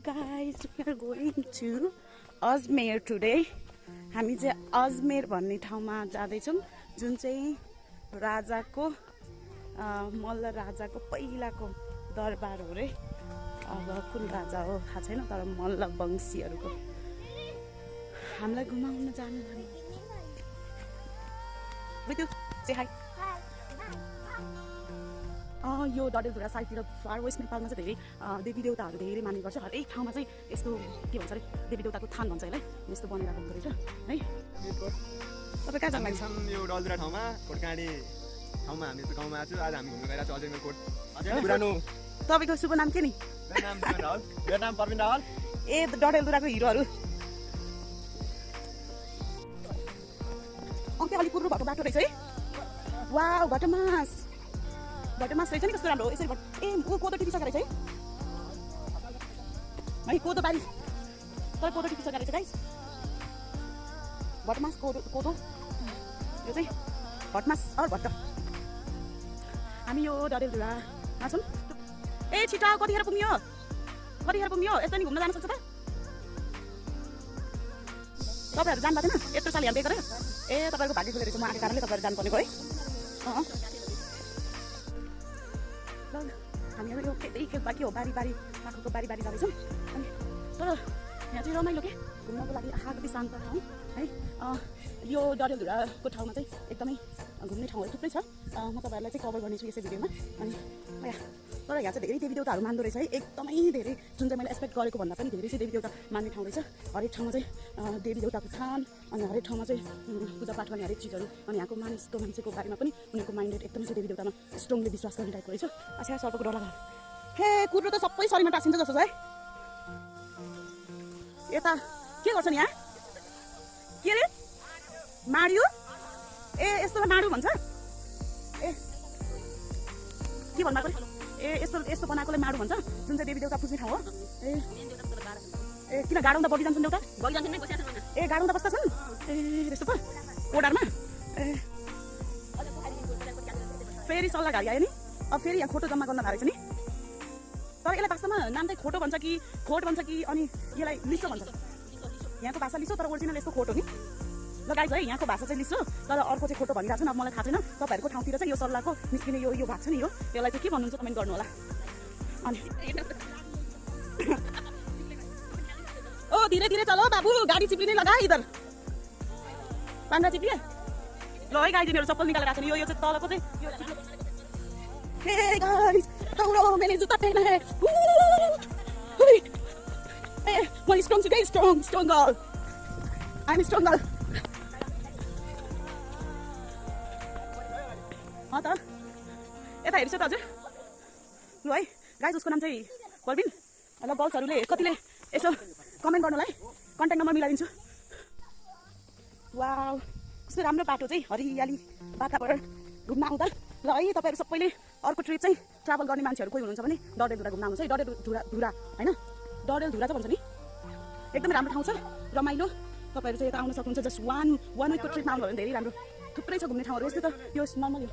guys, we are going to Ajmer today. हामी चाहिँ अजमेर भन्ने ठाउँमा जाँदैछौँ जुन चाहिँ राजाको मल्ल राजाको पहिलाको दरबार हो रे। अब कुन राजा हो थाहा छैन तर मल्ल वंशीहरूको हामीलाई घुमाउन जानु भने बुझ्यौ से हाई यो डडेलधुरा साइडतिर फार वेस्ट नेपालमा चाहिँ धेरै देवी देवताहरू धेरै मान्ने गर्छ। हरेक ठाउँमा चाहिँ यस्तो के भन्छ अरे देवी देवताको थान भन्छ यसलाई, यस्तो बनेर आएको रहेछ है। तपाईँ कहाँ जानु लाग्छ? यो डडेलधुरा ठाउँमा कोटकाँडी ठाउँमा हामी चाहिँ गाउँमा आएको छु। आज हामी घुम्न गइरहेको छौँ अजमेर कोट पुरानो। तपाईँको शुभ नाम के नि? मेरो नाम प्रवीण रावल। ए डडेलधुराको हिरोहरू अन्त्य अलिक कुर्नु भएको बाटो रहेछ है। वाउ भटमास रहेछ नि कस्तो राम्रो यसरी ए कोदो टिपिसकेको रहेछ है कोदो बारी तर कोदो टिपिसकेको रहेछ गाइस। भटमास कोदो यो चाहिँ भटमास अर भट्ट। हामी यो डडेलधुरामा छौँ। ए छिटो कतिखेर पुग्यो यस्तो नि घुम्न जान सक्छ त? तपाईँहरू जानु भएको थिएन यत्रो साल यहाँ बेगर ए तपाईँहरूको भाग्य खुलेर म आएको कारणले तपाईँहरू जानुपर्ने भयो है। हामीहरू यो केही खेलपा के हो बारी माखुको बारी जाँदैछौँ अनि तर यहाँ चाहिँ रमाइलो के घुम्नको लागि कति शान्त ठाउँ है। यो डडेलधुराको ठाउँमा चाहिँ एकदमै घुम्ने ठाउँहरू थुप्रै छ। म तपाईँहरूलाई चाहिँ कभर गर्नेछु यसै भिडियोमा। अनि तर यहाँ चाहिँ धेरै देवी देवताहरू मान्दो रहेछ है, एकदमै धेरै जुन चाहिँ मैले एक्सपेक्ट गरेको भन्दा पनि धेरै चाहिँ देवी देवता मान्ने ठाउँ रहेछ। हरेक ठाउँमा चाहिँ देवी देवताको थान अनि हरेक ठाउँमा चाहिँ पूजापाठ गर्ने हरेक चिजहरू अनि यहाँको मान्छेको बारेमा पनि उनीहरूको माइन्डेड एकदमै चाहिँ देवी देवतामा स्ट्रङली विश्वास गर्ने टाइपको रहेछ। अच्छा सर्पको डर लाग्यो हे कुद्रो त सबै शरीरमा टाँसिन्छ जस्तो छ है। यता के गर्छ नि यहाँ के अरे माडियो ए यस्तोलाई माडु भन्छ ए के भन्नु ए यस्तो बनाएकोलाई माडु भन्छ जुन चाहिँ देवी देवता पुज्ने ठाउँ हो। ए किन गाडौँदा बढी जान्छन् देउता ए गाडौँदा बस्दा छन् ए त्यस्तो पो कोडारमा ए फेरि सल्लाहघारी आयो नि। अब फेरि यहाँ खोटो जम्मा गर्न भएको छ नि। तर यसलाई वास्तवमा नाम चाहिँ खोटो भन्छ कि खोट भन्छ कि अनि यसलाई लिसो भन्छ। यहाँको भाषा लिसो तर ओरिजिनल यसको खोटो नि ल गाइज है। यहाँको भाषा चाहिँ लिसो तर अर्को चाहिँ खोटो भनिरहेको छ। अब मलाई थाहा छैन तपाईँहरूको ठाउँतिर चाहिँ यो सल्लाहको निस्किने यो भएको छ नि यो यसलाई चाहिँ के भन्नुहुन्छ कमेन्ट गर्नु होला। अनि ओ धीरे धीरे चलो बाबु गाडी चिप्लिने लगा इधर पान्डा चिप्लिए ल है गाइजहरू चप्पल निकालेर आएको छ नि यो चाहिँ तलको चाहिँ हे गाइस दौडो मैले जुत्ता पहना है ए म स्ट्रङ छु guys strong girl I am strong girl. त यता हेर्छु त हजुर लु है गाइस उसको नाम चाहिँ प्रवीण ल गर्ल्सहरूले कतिले यसो कमेन्ट गर्नुलाई कन्ट्याक्ट नम्बर मिलाइदिन्छु। वाउ कस्तो राम्रो बाटो चाहिँ हरियाली वातावरण घुम्न आउँदा ल है। तपाईँहरू सबैले अर्को ट्रिप चाहिँ ट्राभल गर्ने मान्छेहरू कोही हुनुहुन्छ भने डडेलधुरा घुम्न आउनुहोस् है। डडेलधुरा होइन डडेलधुरा चाहिँ भन्छ नि एकदमै राम्रो ठाउँ छ रमाइलो। तपाईँहरू चाहिँ यता आउन सक्नुहुन्छ जस्ट वान विकको ट्रिपमा आउनुभयो भने धेरै राम्रो थुप्रै छ घुम्ने ठाउँहरू। यस्तो त यो नर्मल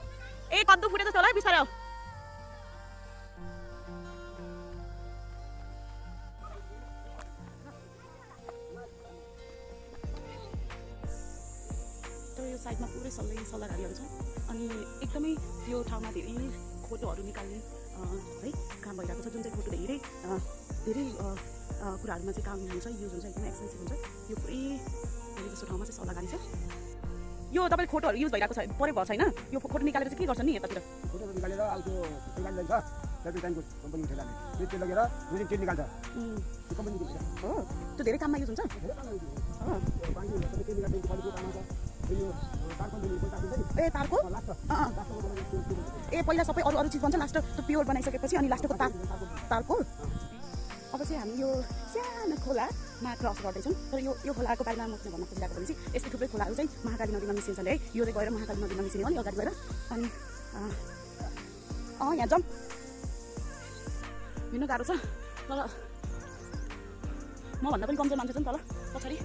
ए कद्दु फुटे जस्तो होला है बिस्तारै आऊ। तर यो साइडमा पुरै सल्लाहघारीहरू छ अनि एकदमै यो ठाउँमा धेरै फोटोहरू निकाल्ने है काम भइरहेको छ। जुन चाहिँ फोटो धेरै कुराहरूमा चाहिँ काम हुन्छ युज हुन्छ एकदमै एक्सपेन्सिभ हुन्छ। यो पुरै धेरै जस्तो ठाउँमा चाहिँ सल्लाहघारी छ। यो तपाईँले फोटोहरू युज भइरहेको छ परे भएको छैन यो फोटो निकालेर चाहिँ के गर्छ नि यतातिर फोटोहरू निकालेर अब त्यो गाडी जान्छ टाइमको कम्पनी ठेलाले त्यो लगेर रुजिन तेल निकाल्छ त्यो कम्पनी हो त्यो धेरै काममा युज हुन्छ। ए तारको ए पहिला सबै अरू चिज बन्छ लास्ट त्यो प्योर बनाइसकेपछि अनि लास्टको तारको। अब चाहिँ हामी यो सानो खोलामा क्रस गर्दैछौँ। तर यो खोलाको बारेमा म भन्न खोजिरहेको भने चाहिँ यस्तै थुप्रै खोलाहरू चाहिँ महाकाली नदीमा मिसिन्छन् है। यो चाहिँ गएर महाकाली नदीमा मिसिने हो नि अगाडि गएर अनि यहाँ जाउँ हिँड्नु गाह्रो छ तर म भन्दा पनि कमजोर मान्छे छ नि तल पछाडि।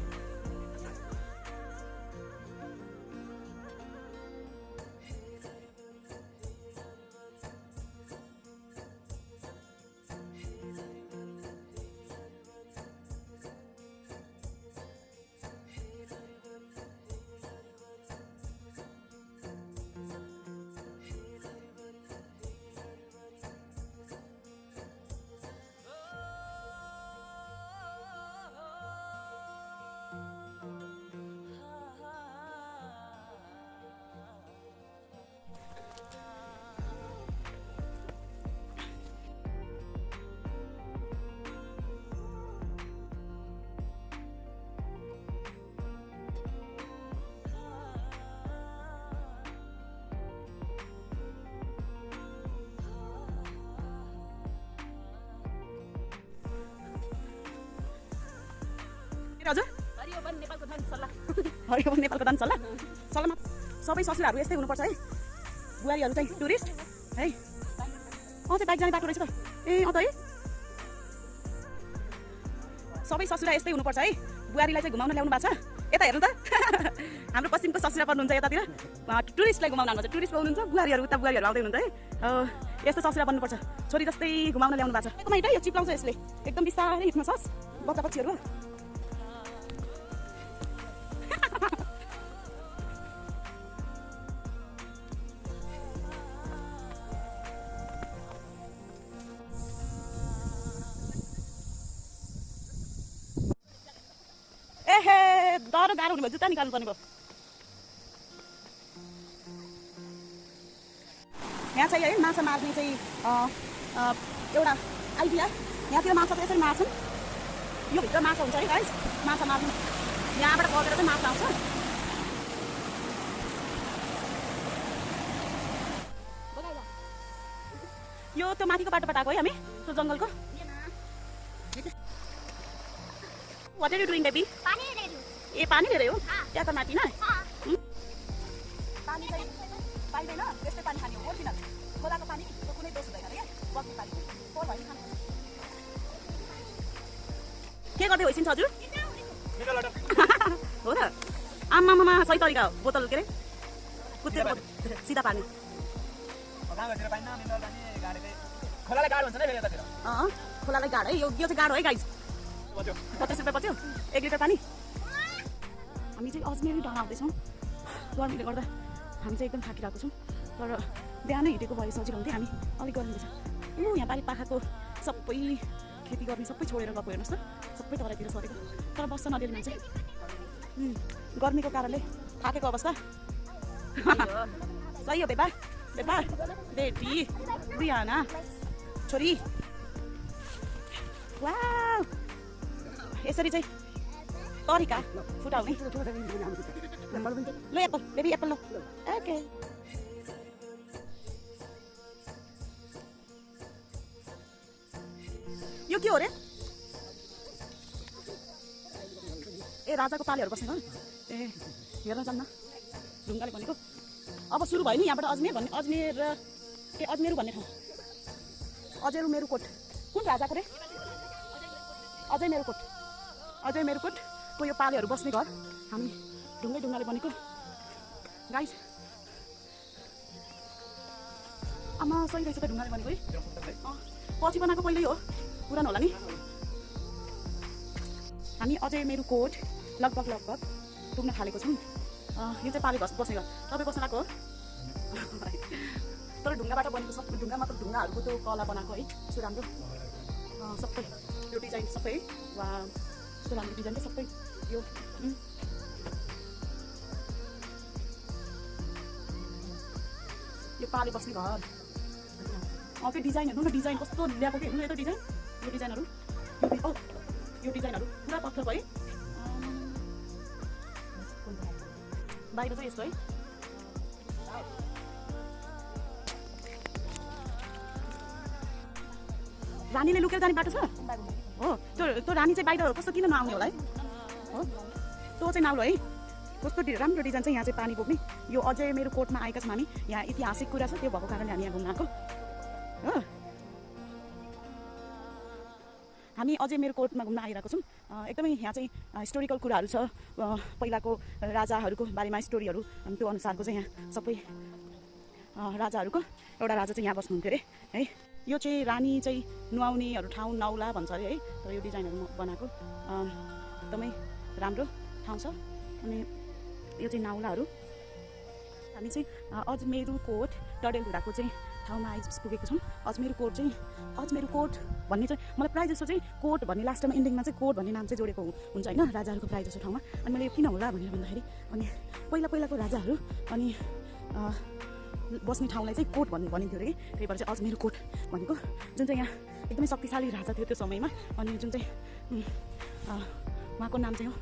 हजुर हरियो वन नेपालको धन सल्लाह हरियो वन नेपालको धन सल्लाह सल्लाहमा सबै ससुराहरू यस्तै हुनुपर्छ है बुहारीहरू चाहिँ टुरिस्ट है चाहिँ बाइक जाने बाटो रहेछ त त है सबै ससुरा यस्तै हुनुपर्छ है बुहारीलाई चाहिँ घुमाउन ल्याउनु भएको छ यता हेर्नु त हाम्रो पश्चिमको ससुरा पर्नुहुन्छ यतातिर टुरिस्टलाई घुमाउन आउनुहुन्छ टुरिस्ट पाउनुहुन्छ बुहारीहरू उता बुहारीहरू आउँदै हुनुहुन्छ है यस्तो ससुरा बन्नुपर्छ छोरी जस्तै घुमाउन ल्याउनु भएको छ एकदमै यो चिप्लाउँछ यसले एकदम बिस्तारै हिँड्न सस बच्चा बच्चीहरू एहे डर गाह्रो हुने भयो जुत्ता निकाल्नु पर्ने भयो यहाँ चाहिँ है माछा मार्ने चाहिँ एउटा आइडिया यहाँतिर माछा चाहिँ यसरी मार्छन् यो भित्र माछा हुन्छ है गाइस माछा मार्नु यहाँबाट बगेर चाहिँ माछा आउँछ यो त्यो माथिको बाटोबाट आएको है हामी त्यो जङ्गलको What are you doing, baby? पानी ले रही हूं ए पानी ले रहे हो क्या त माथि न हां पानी चाहिँ पाइदैन त्यस्तै पानी खाने हो ओरिजिनल खोलाको पानी कुनै दोष हुँदैन के बग्ने पानी फोहोर भएन खानु के गर्दै होइसिन्छ हजुर हो त आमामामा सही तरिका हो बोतल के रे कुतेर सिधा पानी गाउँतिर पाइन्न मिनरल पानी गाडीले खोलालाई गाड भन्छ नि फेरि यतातिर खोलालाई गाड है यो चाहिँ गाड हो है गाइस 50 रुपियाँ पर्थ्यो 1 लिटर पानी हामी चाहिँ अजमेर डाँडा आउँदैछौँ गर्मीले गर्दा हामी चाहिँ एकदम थाकिरहेको छौँ तर बिहानै हिँडेको भए सजिलो हुन्थ्यो हामी अलिक गर्मी छ यहाँ बारी पाखाको सबै खेती गर्ने सबै छोडेर गएको हेर्नुहोस् त सबै तराईतिर सरेको तर बस्छ नदिने मान्छे गर्मीको कारणले थाकेको अवस्था सही हो बेबा बेबा बेटी बिहाना छोरी वाउ यसरी चाहिँ तरिका फुटाउने लो एप्पल बेबी एप्पल लो ओके यो के हो रे ए राजाको पालेहरू बस्ने हो ए हेर्न जान्न ढुङ्गाले भनेको अब सुरु भयो नि यहाँबाट अजमेर भन्ने अजमेर भन्ने ठाउँ अजमेर मेरुकोट कुन राजाको रे अजय मेरुकोटको यो पालेहरू बस्ने घर हामी ढुङ्गाले बनेको गाइस आमा सही रहेछ त ढुङ्गाले बनेको है पछि बनाएको पहिल्यै हो पुरानो होला नि हामी अजय मेरुकोट लगभग पुग्न थालेको छौँ यो चाहिँ पाले बस्ने घर तपाईँ बस्न लाग्यो हो तर ढुङ्गाबाट बनेको सबै ढुङ्गा मतलब ढुङ्गाहरूको त्यो कला बनाएको है यस्तो राम्रो सबै यो डिजाइन सबै वा यस्तो राम्रो डिजाइन सबै यो पाले बस्ने घर त्यो डिजाइन हेर्नु न डिजाइन कस्तो ल्याएको कि हेर्नु यता डिजाइन यो डिजाइनहरू यो डिजाइनहरू पुरा पत्थरको है बाहिर चाहिँ यस्तो है रानीले लुकेर जाने बाटो छ हो त्यो रानी चाहिँ बाहिर कस्तो किन नआउने होला है हो त्यो चाहिँ नाउलो है कस्तो राम्रो डिजाइन चाहिँ यहाँ चाहिँ पानी बोक्ने यो अझै मेरो कोटमा आएका छौँ हामी यहाँ ऐतिहासिक कुरा छ त्यो भएको कारणले हामी यहाँ घुम्न आएको हो हामी अझै मेरो कोटमा घुम्न आइरहेको छौँ एकदमै यहाँ चाहिँ हिस्टोरिकल कुराहरू छ पहिलाको राजाहरूको बारेमा स्टोरीहरू त्यो अनुसारको चाहिँ यहाँ सबै राजाहरूको एउटा राजा चाहिँ यहाँ बस्नुहुन्थ्यो अरे है यो चाहिँ रानी चाहिँ नुहाउनेहरू ठाउँ नौला भन्छ अरे है तर यो डिजाइनहरू बनाएको एकदमै राम्रो ठाउँ छ अनि यो चाहिँ नाउलाहरू हामी चाहिँ अजमेर कोट डडेलधुराको चाहिँ ठाउँमा आइपुगेको छौँ अजमेर कोट भन्ने चाहिँ मलाई प्रायः जस्तो चाहिँ कोट भन्ने लास्ट टाइम इन्डिङमा चाहिँ कोट भन्ने नाम चाहिँ जोडेको हुन्छ होइन राजाहरूको प्रायः जस्तो ठाउँमा अनि मैले किन होला भनेर भन्दाखेरि अनि पहिलाको राजाहरू अनि बस्ने ठाउँलाई चाहिँ कोट भनिन्थ्यो अरे त्यही भएर चाहिँ अजमेर कोट भनेको जुन चाहिँ यहाँ एकदमै शक्तिशाली राजा थियो त्यो समयमा अनि जुन चाहिँ उहाँको नाम चाहिँ हो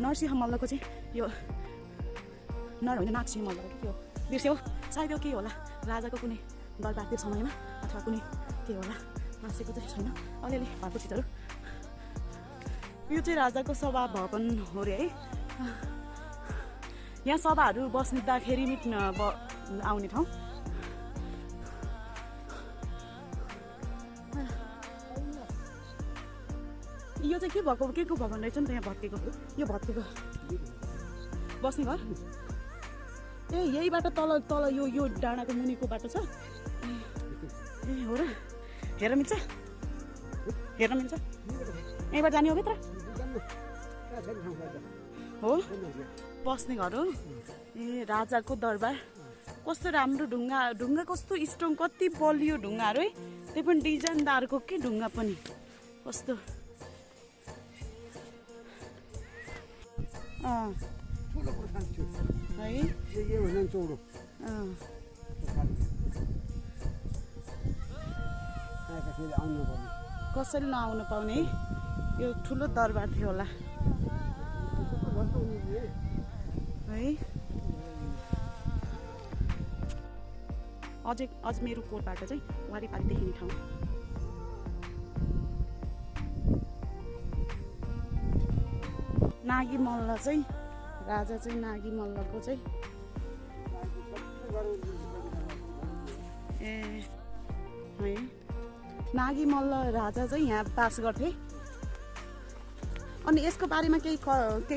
नरसिंह मल्लको चाहिँ यो नर होइन नागसिंह मल्लको के हो बिर्स्यो सायद यो के होला राजाको कुनै दरबार त्यो समयमा अथवा कुनै के होला मासेको चाहिँ छैन अलिअलि भएको चिजहरू यो चाहिँ राजाको सभा भवन हो रे है। यहाँ सभाहरू बस्दाखेरि आउने ठाउँ। यो चाहिँ के भएको के को भवन रहेछ नि त यहाँ भत्केको? यो भत्केको बस्ने घर ए यहीबाट तल तल यो डाँडाको मुनिको बाटो छ ए हो र हेर्न मिल्छ हेर्न मिल्छ यहीँबाट जाने हो भित्र हो बस्ने घर हो ए राजाको दरबार कस्तो राम्रो ढुङ्गा कस्तो स्ट्रङ कति बलियो ढुङ्गाहरू है त्यही पनि डिजाइनदारको के ढुङ्गा पनि कस्तो कसरी नआउनु पाउने यो ठुलो दरबार थियो होला है। अजमेर कोटबाट चाहिँ वारिपारि देखिने ठाउँ नागी मल्ल चाहिँ राजा चाहिँ नागी मल्लको चाहिँ ए है नागी मल्ल राजा चाहिँ यहाँ बास गर्थे। अनि यसको बारेमा केही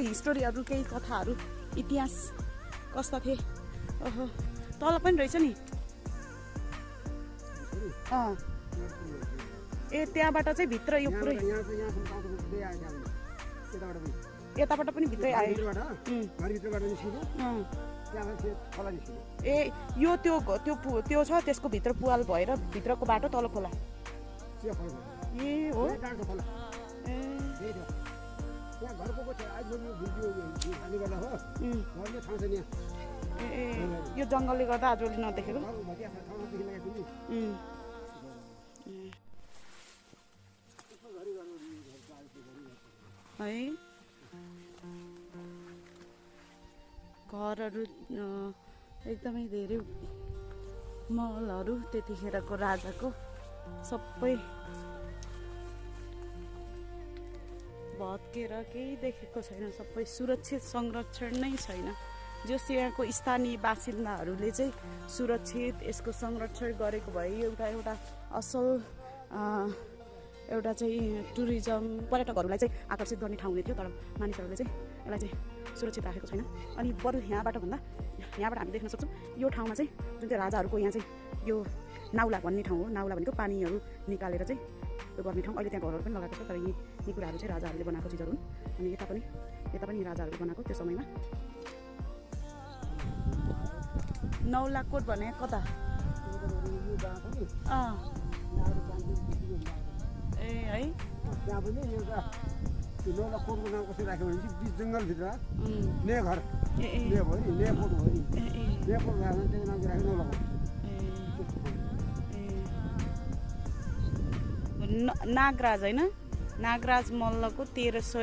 हिस्टोरीहरू केही कथाहरू इतिहास कस्ता थिए? ओहो तल पनि रहेछ नि ए त्यहाँबाट चाहिँ भित्र यो पुरै यताबाट पनि भित्रै आयो ए यो त्यो छ त्यसको भित्र पुवाल भएर भित्रको बाटो तल खोला ए हो ए यो जङ्गलले गर्दा आजभोलि नदेखेको है। घरहरू एकदमै धेरै महलहरू त्यतिखेरको राजाको सबै भत्केर केही देखेको छैन सबै सुरक्षित संरक्षण नै छैन जस यहाँको स्थानीय बासिन्दाहरूले चाहिँ सुरक्षित यसको संरक्षण गरेको भए एउटा असल एउटा चाहिँ टुरिज्म पर्यटकहरूलाई चाहिँ आकर्षित गर्ने ठाउँ हुने थियो तर मानिसहरूले चाहिँ यसलाई चाहिँ सुरक्षित राखेको छैन। अनि बरु यहाँबाट हामी देख्न सक्छौँ यो ठाउँमा चाहिँ जुन चाहिँ राजाहरूको यहाँ चाहिँ यो नाउला भन्ने ठाउँ हो नाउला भनेको पानीहरू निकालेर चाहिँ यो गर्ने ठाउँ अहिले त्यहाँ घरहरू पनि लगाएको छ तर यी कुराहरू चाहिँ राजाहरूले बनाएको चिजहरू हुन्। अनि यता पनि राजाहरूले बनाएको त्यो समयमा नौलाकोट भने कता ए है त्यहाँ पनि एउटा नौलाकोटको नाम कसरी राख्यो भने बिच जङ्गलभित्र ने घर ने भयो नि नेकोट हो नि नेकोट भयो भने त्यसको नाम राख्यो नौलाकोट। नागराज होइन नागराज मल्लको 1300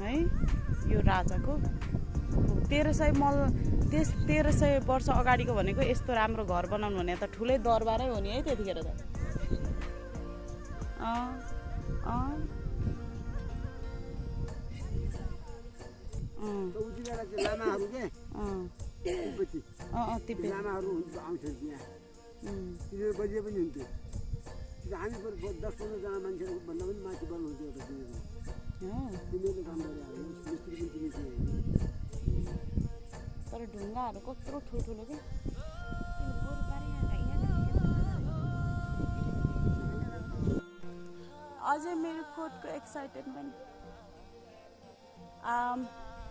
है यो राजाको 1300 मल्ल 1300 वर्ष अगाडिको भनेको यस्तो राम्रो घर बनाउनु भने त ठुलै दरबारै हो नि है त्यतिखेर त लामाहरू के तिब्बती लामाहरू आउँछन् त्यहाँ तिनीहरू बजिए पनि हुन्थ्यो हामी 10-15 जना मान्छेहरू भन्दा पनि माथि बन्नु हुन्थ्यो एउटा तिनीहरूले काम गरे मिस्त्री पनि तिनीहरू तर ढुङ्गाहरू कत्रो ठुल्ठुलो के अझै मेरो कोटको एक्साइटेडमेन्ट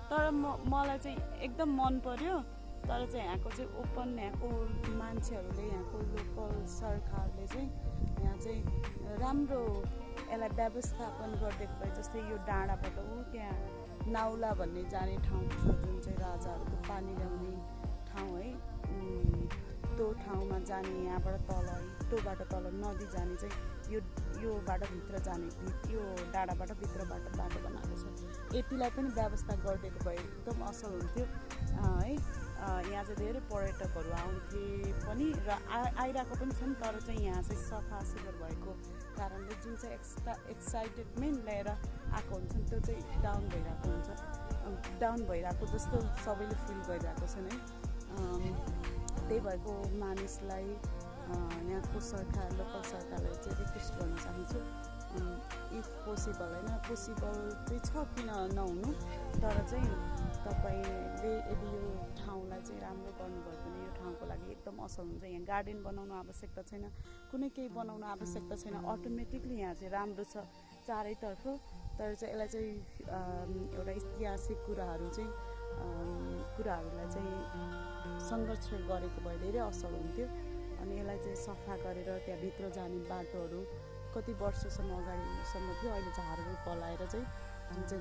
तर मलाई चाहिँ एकदम मन पर्यो तर चाहिँ यहाँको चाहिँ ओपन यहाँको मान्छेहरूले यहाँको लोकल सरकारले चाहिँ यहाँ चाहिँ राम्रो यसलाई व्यवस्थापन गरिदिएको भए जस्तै यो डाँडाबाट त्यहाँ नाउला भन्ने जाने ठाउँ छ जुन चाहिँ राजाहरूको पानी ल्याउने ठाउँ है त्यो ठाउँमा जाने यहाँबाट तल त्योबाट तल नदी जाने चाहिँ यो बाटो भित्र जाने यो डाँडाबाट भित्रबाट बाटो बनाएको छ यतिलाई पनि व्यवस्था गरिदिएको भए एकदम असल हुन्थ्यो है। यहाँ चाहिँ धेरै पर्यटकहरू आउँथे पनि र आइरहेको पनि छन् तर चाहिँ यहाँ चाहिँ सफा सुग्घर भएको कारणले जुन चाहिँ एक्साइटेडमेन्ट लिएर आएको हुन्छन् त्यो चाहिँ डाउन भइरहेको जस्तो सबैले फिल गरिरहेको छन् है त्यही भएको मानिसलाई यहाँको सरकार लोकल सरकारलाई चाहिँ रिक्वेस्ट गर्न चाहन्छु इफ पोसिबल होइन पोसिबल चाहिँ छ किन नहुनु तर चाहिँ तपाईँले यदि यो ठाउँलाई चाहिँ राम्रो गर्नुभयो भने यो ठाउँको लागि एकदम असल हुन्छ यहाँ गार्डन बनाउनु आवश्यकता छैन कुनै केही बनाउनु आवश्यकता छैन अटोमेटिकली यहाँ चाहिँ राम्रो छ चारैतर्फ तर चाहिँ यसलाई चाहिँ एउटा ऐतिहासिक कुराहरूलाई चाहिँ संरक्षण गरेको भए धेरै असल हुन्थ्यो अनि यसलाई चाहिँ सफा गरेर त्यहाँभित्र जाने बाटोहरू कति वर्षसम्म अगाडिसम्म थियो अहिले झारहरू पलाएर चाहिँ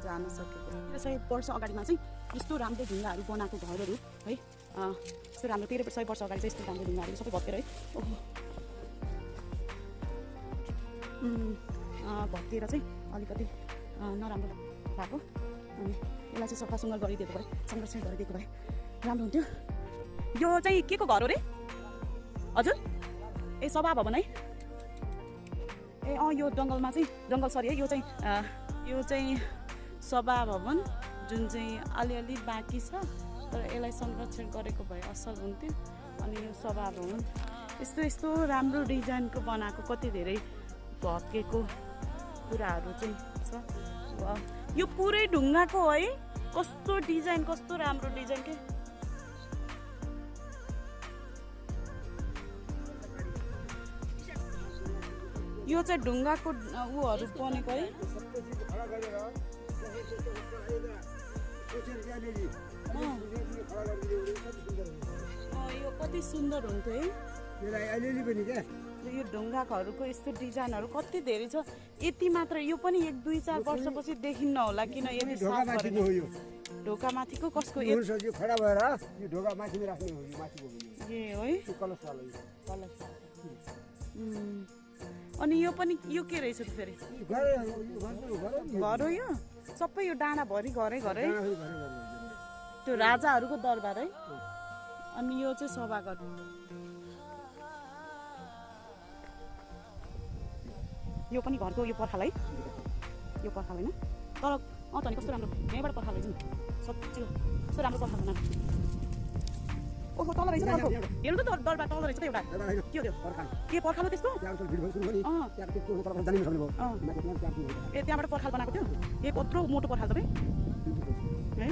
जान सकेको 100 वर्ष अगाडिमा चाहिँ यस्तो राम्रो ढुङ्गाहरू बनाएको घरहरू है यस्तो राम्रो 100 वर्ष अगाडि चाहिँ यस्तो राम्रो ढुङ्गाहरू सबै भत्केर है भत्केर चाहिँ अलिकति नराम्रो भएको अनि यसलाई चाहिँ सफा सुग्घर गरिदिएको भए संरक्षण गरिदिएको भए राम्रो हुन्थ्यो यो चाहिँ के को घर हो रे हजुर ए सभा भवन है ए यो जङ्गलमा चाहिँ जङ्गल सरी है यो चाहिँ सभा भवन जुन चाहिँ अलिअलि बाँकी छ तर यसलाई संरक्षण गरेको भए असल हुन्थ्यो अनि यो सभा भवन यस्तो राम्रो डिजाइनको बनाएको कति धेरै भत्केको कुराहरू चाहिँ छ यो पुरै ढुङ्गाको है कस्तो डिजाइन कस्तो राम्रो डिजाइन के यो चाहिँ ढुङ्गाको उहरू बनेको है यो कति सुन्दर हुन्थ्यो है यो ढुङ्गाहरूको यस्तो डिजाइनहरू कति धेरै छ यति मात्र यो पनि 1-2-4 वर्षपछि देखिन्न होला किन यदि ढोकामाथिको कसको खडा भएर यो ढोकामाथि राख्ने हो ए है अनि यो पनि यो के रहेछ त फेरि घर हो यो सबै यो डाँडा भरि घरै घरै त्यो राजाहरूको दरबार है अनि यो चाहिँ सभाघर यो पनि घरको यो पर्खाल है यो पर्खाल होइन तर त नि कस्तो राम्रो यहीँबाट पर्खाल रहेछ नि सच्ची कस्तो राम्रो पर्खाल बनाएको ओहो तल रहेछ अर्को हेर्नु त दरबार तल रहेछ त एउटा के हो त्यो के पर्खाल हो त्यसको ए त्यहाँबाट पर्खाल बनाएको थियो ए कत्रो मोटो पर्खाल तपाईँ है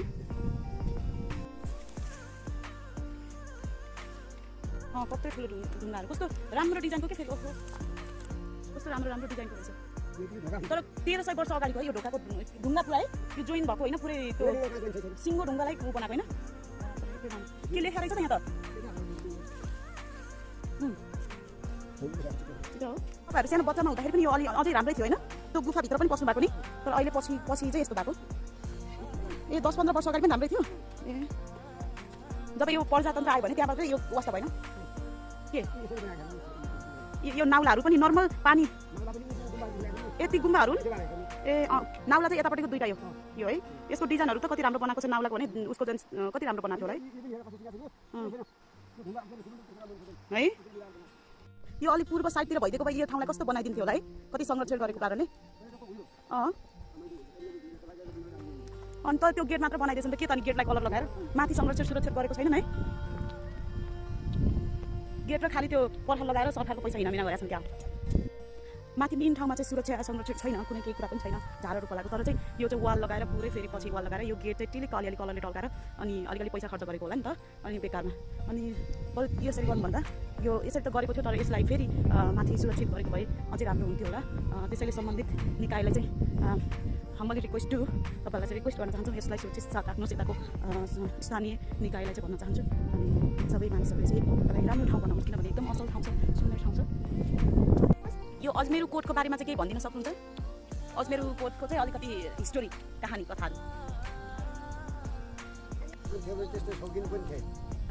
कत्रो ठुलो ढुङ्गाहरू कस्तो राम्रो डिजाइनको के फेरि कस्तो राम्रो डिजाइनको रहेछ तर 1300 वर्ष अगाडिको है यो ढोकाको ढुङ्गा पुरा है यो जोइन भएको होइन पुरै त्यो सिङ्गो ढुङ्गालाई बनाएको होइन के लेखा रहेछ त यहाँ त तपाईँहरू सानो बच्चामा हुँदाखेरि पनि यो अझै राम्रै थियो होइन त्यो गुफाभित्र पनि पस्नु भएको नि तर अहिले पछि चाहिँ यस्तो भएको ए 10-15 वर्ष अगाडि पनि राम्रै थियो ए जब यो प्रजातन्त्र आयो भने त्यहाँबाट यो अवस्था भएन के यो नाउलाहरू पनि नर्मल पानी यति गुम्बाहरू ए नाउला चाहिँ यतापट्टिको दुईटा यो है यसको डिजाइनहरू त कति राम्रो बनाएको छ नाउलाको भने उसको चाहिँ कति राम्रो बनाएको होला है यो अलिक पूर्व साइडतिर भइदिएको भए यो ठाउँलाई कस्तो बनाइदिन्थ्यो होला है कति संरक्षण गरेको कारणले अनि त त्यो गेट मात्र बनाइदिएछ नि त के त नि गेटलाई कलर लगाएर माथि संरक्षण सुरक्षित गरेको छैन है गेट र खालि त्यो पर्खाल लगाएर सरकारको पैसा हिनामिना गरेको छ क्या माथि मेन ठाउँमा चाहिँ सुरक्षा संरक्षण छैन कुनै केही कुरा पनि छैन झारहरू पलाएको तर चाहिँ यो चाहिँ वाल लगाएर पुरै फेरि पछि वाल लगाएर यो गेट चाहिँ टिलिक अलिअलि कलरले टल्काएर अनि अलिअलि पैसा खर्च गरेको होला नि त अनि बेकारमा अनि यसरी गर्नुभन्दा यो यसरी त गरेको थियो तर यसलाई फेरि माथि सुरक्षित गरेको भए अझै राम्रो हुन्थ्यो होला त्यसैले सम्बन्धित निकायलाई चाहिँ मैले रिक्वेस्ट तपाईँलाई चाहिँ रिक्वेस्ट गर्न चाहन्छु यसलाई सुरक्षित साथ राख्नुहोस् यताको स्थानीय निकायलाई चाहिँ भन्न चाहन्छु अनि सबै मानिसहरूले चाहिँ तपाईँलाई राम्रो ठाउँ बनाउनुहोस् किनभने एकदम असल ठाउँ छ सुन्दर ठाउँ छ यो अजमेरू कोटको बारेमा चाहिँ केही भनिदिन सक्नुहुन्छ अजमेरू कोटको चाहिँ अलिकति हिस्टोरी कहानी कथाहरू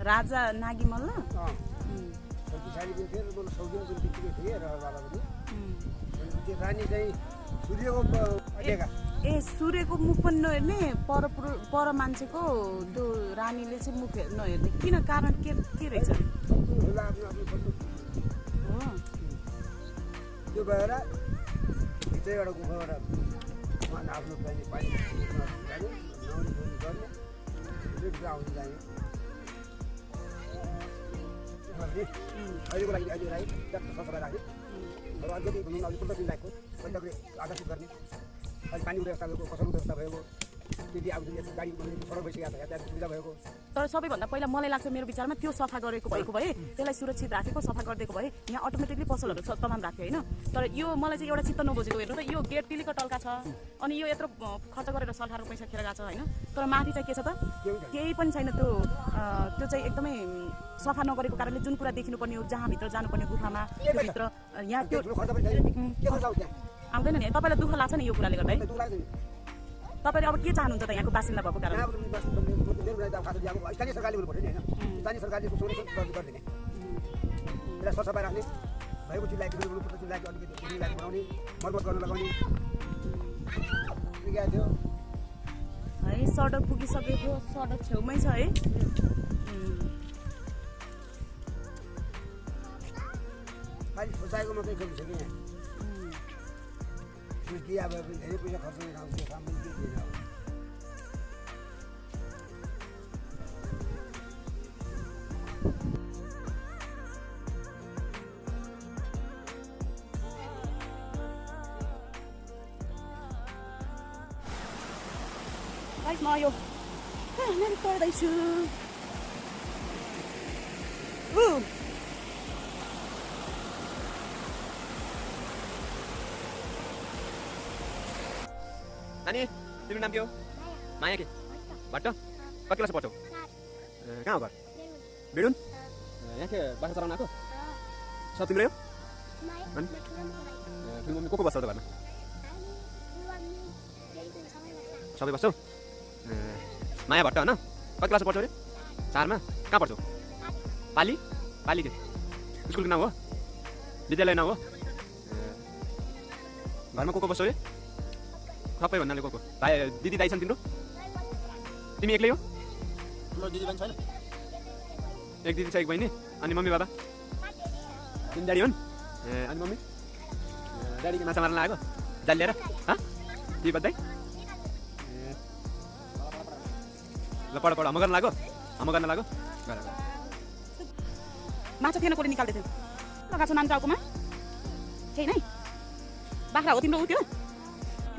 राजा नागी मल्ल पछाडि पनि थियो मलाई सौदिन पनि बित्तिकै थिएँ र बाबा पनि त्यो रानी चाहिँ सूर्यको अडेका ए सूर्यको मुख पनि नहेर्ने पर मान्छेको त्यो रानीले चाहिँ मुख नहेर्ने किन कारण के रहेछ होला आफ्नो आफ्नो फोटो हो त्यो भएर भित्र एउटा गुफाबाट उहाँले आफ्नो पानी जाने नुहाउने धुने गर्ने भित्र आउनु जाने अहिलेको लागि अहिले राई सफा राख्ने र अलिकति भनौँ न अलिक 15 दिन लाग्यो पहिलाको आकर्षित गर्ने अहिले पानीको व्यवस्था भएको कसैको व्यवस्था भएको त्यति अब गाडी सडक भइसक्यो यातायात सुविधा भएको तर सबैभन्दा पहिला मलाई लाग्छ मेरो विचारमा त्यो सफा गरेको भएको भए त्यसलाई सुरक्षित राखेको सफा गरिदिएको भए यहाँ अटोमेटिकली पसलहरू तमाम राख्थ्यो होइन तर यो मलाई चाहिँ एउटा चित्त नबुझेको हेर्नु त यो गेट टिलीको टल्का छ अनि यो यत्रो खर्च गरेर सरकारको पैसा खेर गएको छ होइन तर माथि चाहिँ के छ त केही पनि छैन त्यो चाहिँ एकदमै सफा नगरेको कारणले जुन कुरा देखिनुपर्ने हो जहाँ भित्र जानुपर्ने गुफामा त्योभित्र यहाँ त्यो आउँदैन नि तपाईँलाई दुःख लाग्छ नि यो कुराले गर्दा है तपाईले अब के चाहनुहुन्छ त यहाँको बासिन्दा भएको कारण स्थानीय सरकारले गर्नुपर्छ नि होइन स्थानीय सरकारले गरिदिने यसलाई सफा राख्ने भएको चिजलाई चिजलाई अलिकति बनाउने मर्मत गर्न लगाउने थियो है सडक पुगिसकेको सडक छेउमै छ है खालि सोचाएको मात्रै गरिसक्यो यहाँ अब धेरै पैसा खर्च गर्ने काम पनि के थिएन गाइस म यो नानी पढ्दैछु नानी तिम्रो नाम के हो माया के भट्ट कति क्लास पढ्छौ कहाँ हो घर बेडुन यहाँ के बाख्रा चलाउन आएको सब तिम्रो हो तिम्रो मम्मी को बस्छ त घरमा सबै बस्छौ माया भट्ट होइन कति क्लास पढ्छौ अरे 4मा कहाँ पढ्छौ पाली पाली के स्कुलको नाम हो विद्यालय नाम हो घरमा को बस्छौ अरे सबै भन्नाले को भाइ दिदी दाइ छन् तिम्रो तिमी एक्लै हो दिदी बहिनी छैन एक दिदी छ एक बहिनी अनि मम्मी बाबा तिमी ड्याडी हुन् अनि मम्मी ड्याडीको माछा मार्न लागेको जाल लिएर के बद्दै ल पढ पढ हम गर्न लाग्यो माछा थिएन कसले निकाल्दै थियो लगाएको छ नानी टाउकोमा केही नै बाख्रा हो तिम्रो उ त्यो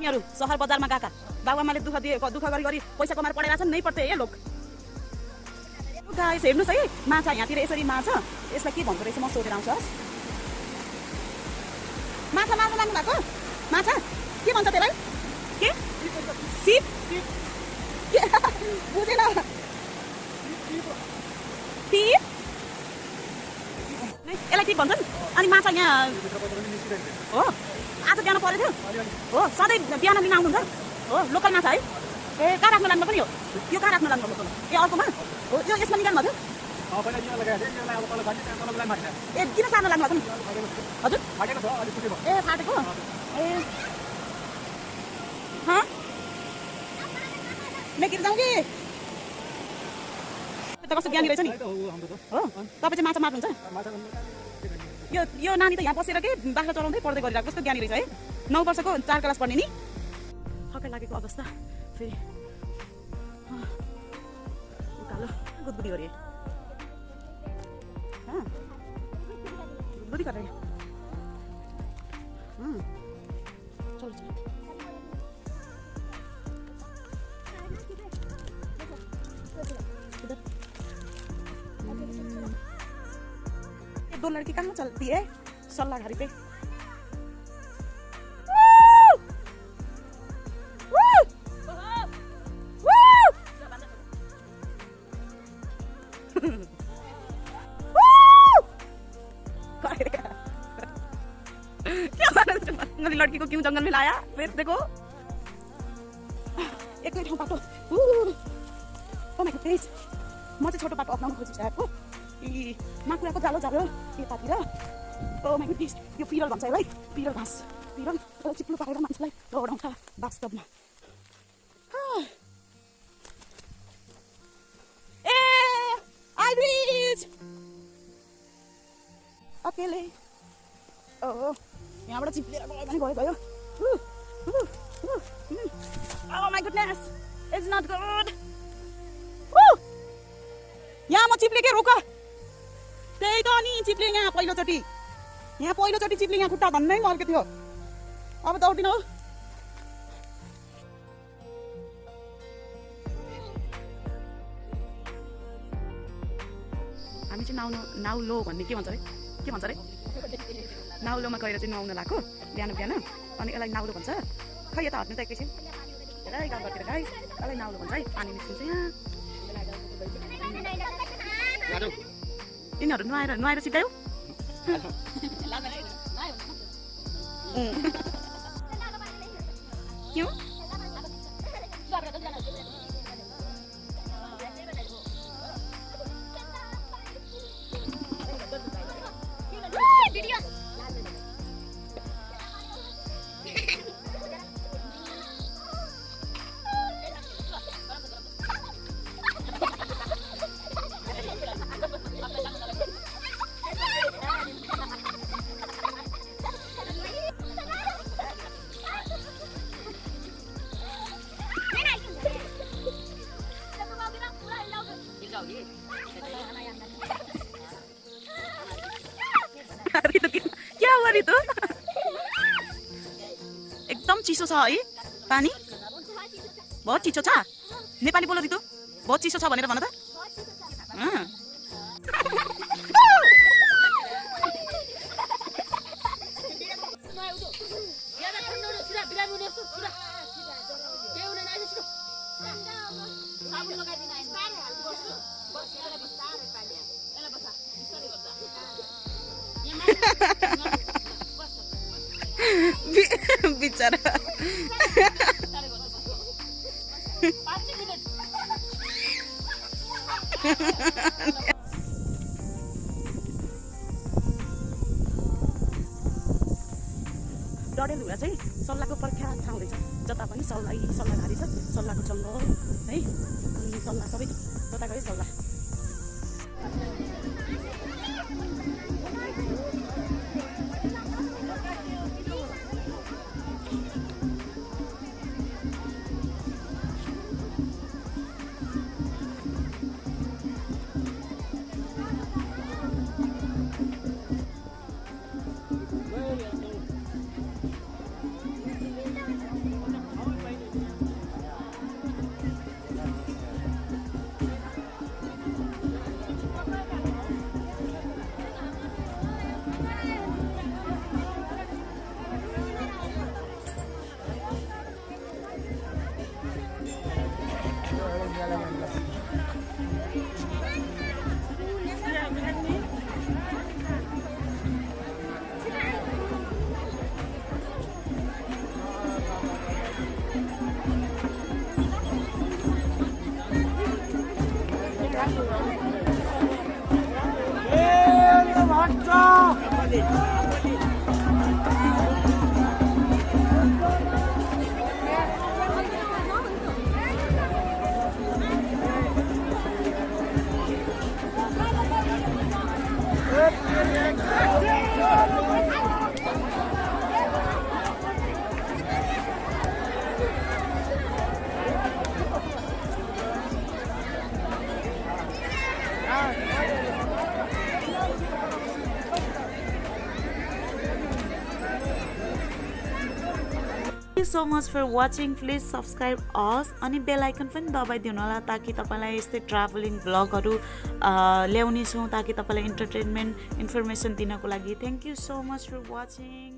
तिमीहरू सहर बजारमा गएका बाबुआमाले दुःख गरी पैसा कमाएर पढाइरहेको छन् नै पढ्थे हे लोक गाइस हेर्नुहोस् है माछा यहाँतिर यसरी माछा यसलाई के भन्दो रहेछ म सोधेर आउँछु माछा मार्नु लानु भएको माछा के भन्छ त्यसलाई के सिप बुझेन टिप यसलाई टिप भन्छन् अनि माछा यहाँ हो आज बिहान परेको थियो हो सधैँ बिहान लिन आउनुहुन्छ हो लोकल माछा है ए कहाँ राख्नु लानु पनि हो यो कहाँ राख्नु लानु भएको ए अर्कोमा हो यो यसमा निकाल्नु भएको ए किन सार्न लानु भएको हजुर ए फाटेको ए मेकिर जाउँ कि त कस्तो ज्ञानी रहेछ नि हो तपाईँ चाहिँ माछा मार्नुहुन्छ यो नानी त यहाँ बसेर के बाख्रा चलाउँदै पढ्दै गरिरहेको कस्तो ज्ञानी रहेछ है 9 वर्षको 4 क्लास पढ्ने नि थकै लागेको अवस्था फेरि उकालो गुदगुदी गरे गुदगुदी गरे चलो चलो दो लड़की कहाँ चलती है सल्ला घरी पे क्या लड़की को क्यों जंगल में लाया फिर देखो एक ठाउँ बाटो म चाहिँ छोटो बाटो अप्नाउन खोजिरहेको कि माकुराको जालो जालो यतातिर ओ माइ गुडनेस यो पिरल भन्छ यसलाई पिरल घाँस पिरल यसलाई चिप्लो पारेर मान्छेलाई दौडाउँछ वास्तवमा ए आई रिच अकेले ओ यहाँबाट चिप्लेर गयो भने गयो oh my goodness it's not good यहाँ म चिप्ले के रोक त्यही त नि चिप्ले यहाँ पहिलोचोटि चिप्ले यहाँ खुट्टा भन्नै मर्को थियो अब दौडिन हौ हामी चाहिँ नाउलो भन्ने के भन्छ रे नाउलोमा गएर चाहिँ नुहाउन लाग्यो बिहान अनि यसलाई नाउलो भन्छ खै यता हट्नु त एकैछिन हेर गाउँघरतिर गाई यसलाई नाउलो भन्छ है पानी निस्किन्छ यहाँ तिनीहरू नुहाएर सिकायो क्यों क्या हुआ रितु एकदम चिसो छ है पानी बहुत चिसो छ नेपाली बोलो रितु बहुत चिसो छ भनेर भन त बिचारा डडेलधुरा चाहिँ सल्लाहको प्रख्यात ठाउँ रहेछ जता पनि सल्लाहधारी छ सल्लाहको जङ्गल है सल्लाह सबै जता गयो सल्लाह so much for watching. Please subscribe us अनि बेल आइकन पनि दबाइदिनु होला ताकि तपाईलाई यस्तै ट्राभलिङ भ्लगहरु ल्याउने छौं ताकि तपाईलाई एन्टरटेनमेन्ट इन्फर्मेसन दिनको लागि. Thank you so much for watching.